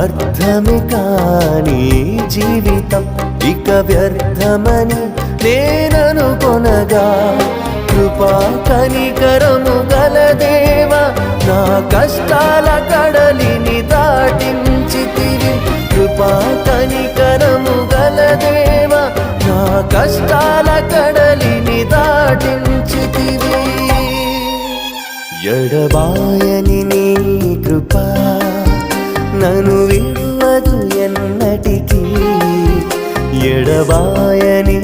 అర్థమే కాని జీవితం ఇక వ్యర్థమని నేననుకొనగా, కృపా కనికరము గల దేవా నా కష్టాల కడలిని దాటించితివి. కృపా కనికరము గల దేవా నా కష్టాల కడలిని దాటించితివి. ఎడబాయని నీ కృపా నన్ను విడువదు ఎన్నటికీ, ఎడబాయని